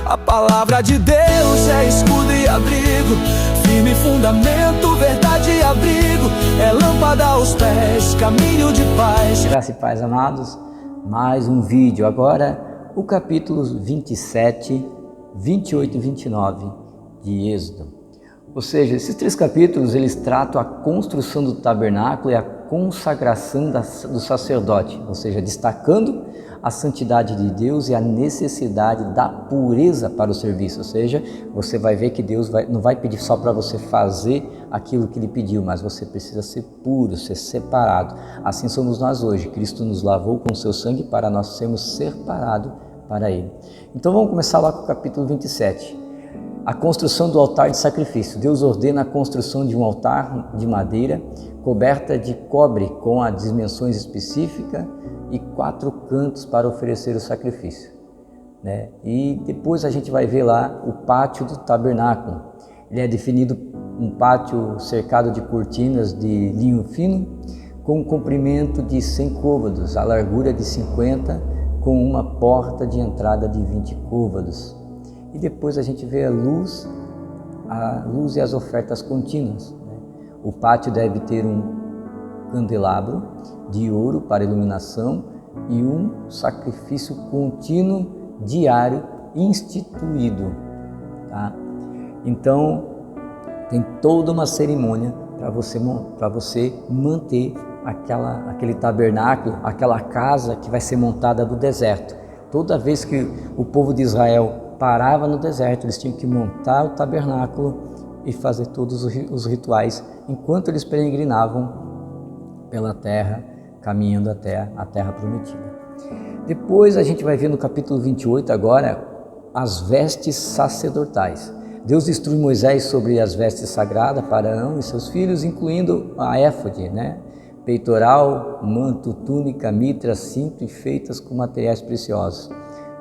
A palavra de Deus é escudo e abrigo, firme fundamento, verdade e abrigo, é lâmpada aos pés, caminho de paz. Graça e paz, amados, mais um vídeo. Agora o capítulo 27, 28 e 29 de Êxodo. Ou seja, esses três capítulos eles tratam a construção do tabernáculo e a consagração do sacerdote, ou seja, destacando a santidade de Deus e a necessidade da pureza para o serviço. Ou seja, você vai ver que Deus não vai pedir só para você fazer aquilo que Ele pediu, mas você precisa ser puro, ser separado. Assim somos nós hoje. Cristo nos lavou com o seu sangue para nós sermos separados para Ele. Então vamos começar lá com o capítulo 27. A construção do altar de sacrifício. Deus ordena a construção de um altar de madeira coberta de cobre com as dimensões específicas e 4 cantos para oferecer o sacrifício, né? E depois a gente vai ver lá o pátio do tabernáculo. Ele é definido um pátio cercado de cortinas de linho fino com um comprimento de 100 côvados, a largura de 50, com uma porta de entrada de 20 côvados. E depois a gente vê a luz e as ofertas contínuas, né? O pátio deve ter um candelabro de ouro para iluminação e um sacrifício contínuo diário instituído, tá? Então tem toda uma cerimônia para você manter aquele tabernáculo, aquela casa que vai ser montada no deserto. Toda vez que o povo de Israel parava no deserto, eles tinham que montar o tabernáculo e fazer todos os rituais enquanto eles peregrinavam pela terra, caminhando até a terra prometida. Depois a gente vai ver no capítulo 28 agora as vestes sacerdotais. Deus instrui Moisés sobre as vestes sagradas para Arão e seus filhos, incluindo a éfode, né? Peitoral, manto, túnica, mitra, cinto e feitas com materiais preciosos.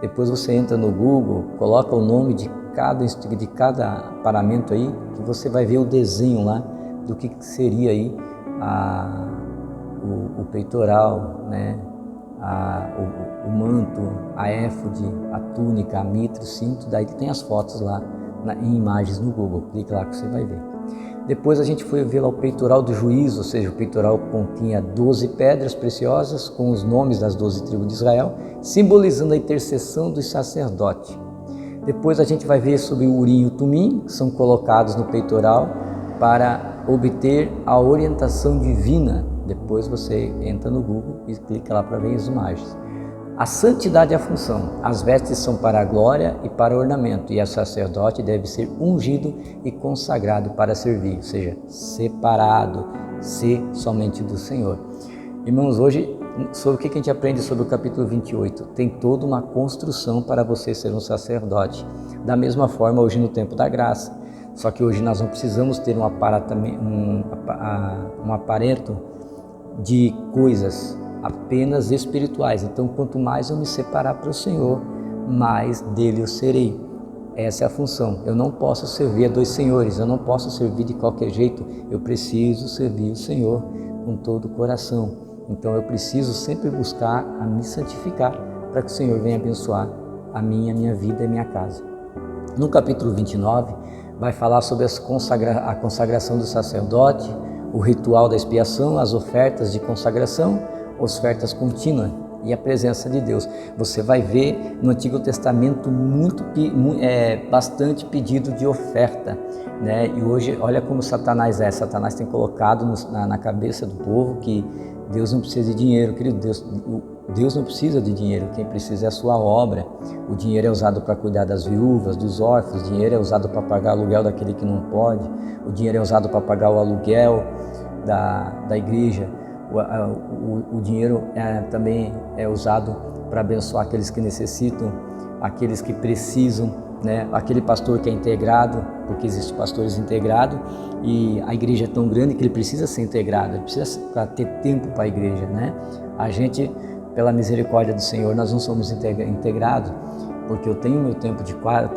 Depois você entra no Google, coloca o nome de cada paramento aí, que você vai ver o desenho lá do que seria aí o peitoral, né? O manto, a éfode, a túnica, a mitra, o cinto. Daí tem as fotos lá em imagens no Google, clica lá que você vai ver. Depois a gente foi ver lá o peitoral do juízo, ou seja, o peitoral continha 12 pedras preciosas com os nomes das 12 tribos de Israel, simbolizando a intercessão dos sacerdotes. Depois a gente vai ver sobre o urim e o tumim, que são colocados no peitoral para obter a orientação divina. Depois você entra no Google e clica lá para ver as imagens. A santidade é a função. As vestes são para a glória e para o ornamento, e o sacerdote deve ser ungido e consagrado para servir, ou seja, separado, ser somente do Senhor. Irmãos, hoje, sobre o que a gente aprende sobre o capítulo 28? Tem toda uma construção para você ser um sacerdote. Da mesma forma, hoje no tempo da graça. Só que hoje nós não precisamos ter um aparelho de coisas apenas espirituais. Então, quanto mais eu me separar para o Senhor, mais dele eu serei. Essa é a função. Eu não posso servir a 2 senhores, eu não posso servir de qualquer jeito. Eu preciso servir o Senhor com todo o coração. Então, eu preciso sempre buscar a me santificar para que o Senhor venha abençoar a minha vida e a minha casa. No capítulo 29, vai falar sobre a consagração do sacerdote, o ritual da expiação, as ofertas de consagração, ofertas contínuas e a presença de Deus. Você vai ver no Antigo Testamento bastante pedido de oferta, né? E hoje, olha como Satanás é. Satanás tem colocado na cabeça do povo que Deus não precisa de dinheiro. Querido, Deus não precisa de dinheiro, quem precisa é a sua obra. O dinheiro é usado para cuidar das viúvas, dos órfãos, o dinheiro é usado para pagar o aluguel daquele que não pode, o dinheiro é usado para pagar o aluguel da igreja. O dinheiro também é usado para abençoar aqueles que necessitam, aqueles que precisam, né? Aquele pastor que é integrado, porque existem pastores integrados e a igreja é tão grande que ele precisa ser integrado, ele precisa ter tempo para a igreja, né? A gente, pela misericórdia do Senhor, nós não somos integrados, porque eu tenho meu tempo de quadro,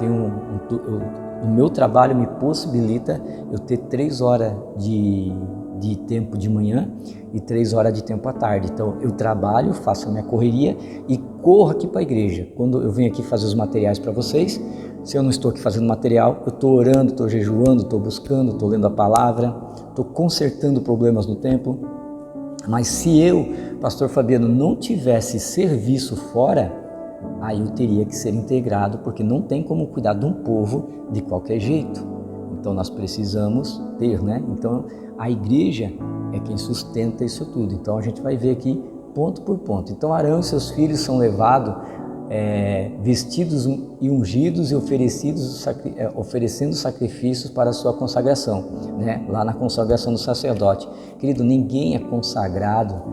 o meu trabalho me possibilita eu ter 3 horas de tempo de manhã e 3 horas de tempo à tarde. Então eu trabalho, faço a minha correria e corro aqui para a igreja. Quando eu venho aqui fazer os materiais para vocês, Se eu não estou aqui fazendo material, eu estou orando, estou jejuando, estou buscando, estou lendo a palavra, estou consertando problemas no templo. Mas se eu, pastor Fabiano, não tivesse serviço fora, aí eu teria que ser integrado, porque não tem como cuidar de um povo de qualquer jeito. Então nós precisamos ter, né? Então a igreja é quem sustenta isso tudo. Então a gente vai ver aqui ponto por ponto. Então Arão e seus filhos são levados vestidos e ungidos e oferecendo sacrifícios para a sua consagração, né? Lá na consagração do sacerdote. Querido, ninguém é consagrado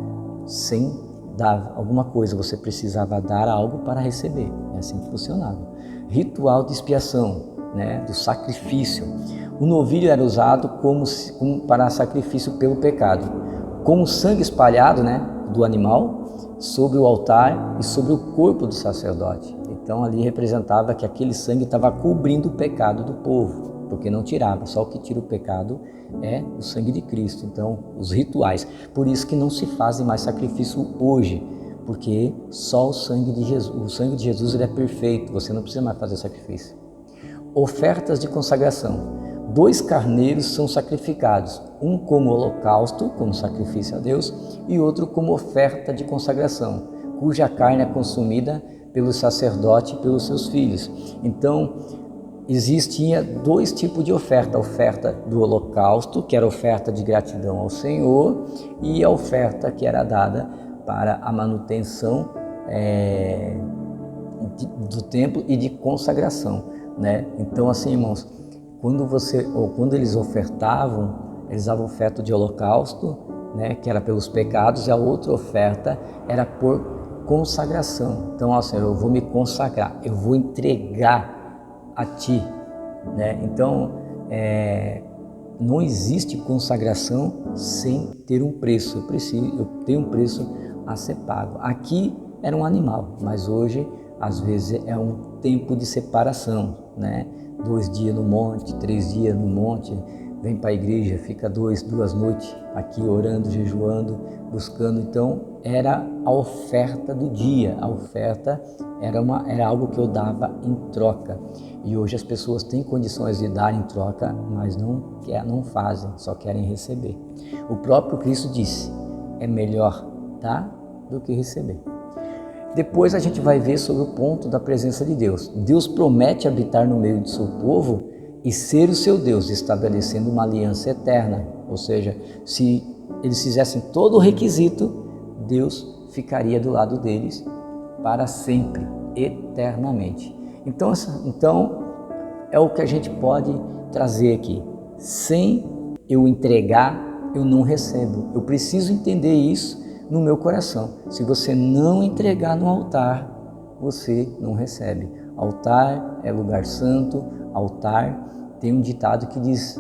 sem dar alguma coisa, você precisava dar algo para receber, é assim que funcionava. Ritual de expiação, né? Do sacrifício. O novilho era usado como para sacrifício pelo pecado, com o sangue espalhado, né? Do animal sobre o altar e sobre o corpo do sacerdote. Então ali representava que aquele sangue estava cobrindo o pecado do povo, porque não tirava, só o que tira o pecado é o sangue de Cristo. Então os rituais, por isso que não se fazem mais sacrifício hoje, porque só o sangue de Jesus ele é perfeito, você não precisa mais fazer sacrifício. Ofertas de consagração. 2 carneiros são sacrificados, um como holocausto, como sacrifício a Deus, e outro como oferta de consagração, cuja carne é consumida pelo sacerdote e pelos seus filhos. Então, existia 2 tipos de oferta: a oferta do holocausto, que era a oferta de gratidão ao Senhor, e a oferta que era dada para a manutenção do templo e de consagração, né? Então, assim, irmãos, quando eles ofertavam, eles davam oferta de holocausto, né, que era pelos pecados, e a outra oferta era por consagração. Então, ó Senhor, eu vou me consagrar, eu vou entregar a Ti, né? Então, não existe consagração sem ter um preço. Eu tenho um preço a ser pago. Aqui era um animal, mas hoje, às vezes, é um tempo de separação, né? 2 dias no monte, 3 dias no monte, vem para a igreja, fica 2 noites aqui orando, jejuando, buscando. Então era a oferta do dia, a oferta era algo que eu dava em troca. E hoje as pessoas têm condições de dar em troca, mas não fazem, só querem receber. O próprio Cristo disse, é melhor dar do que receber. Depois a gente vai ver sobre o ponto da presença de Deus. Deus promete habitar no meio do seu povo e ser o seu Deus, estabelecendo uma aliança eterna. Ou seja, se eles fizessem todo o requisito, Deus ficaria do lado deles para sempre, eternamente. Então é o que a gente pode trazer aqui. Sem eu entregar, eu não recebo. Eu preciso entender isso no meu coração. Se você não entregar no altar, você não recebe. Altar é lugar santo, altar tem um ditado que diz,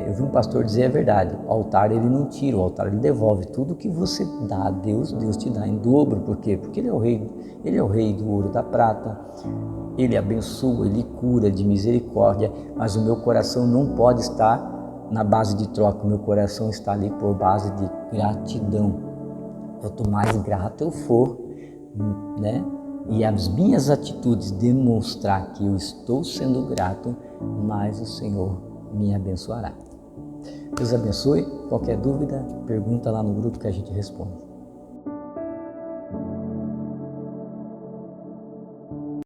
eu vi um pastor dizer, é verdade, o altar ele não tira, o altar ele devolve. Tudo que você dá a Deus, Deus te dá em dobro. Por quê? Porque ele é o rei do ouro e da prata, ele abençoa, ele cura de misericórdia, mas o meu coração não pode estar na base de troca, o meu coração está ali por base de gratidão. Quanto mais grato eu for, né? E as minhas atitudes demonstrar que eu estou sendo grato, mais o Senhor me abençoará. Deus abençoe. Qualquer dúvida, pergunta lá no grupo que a gente responde.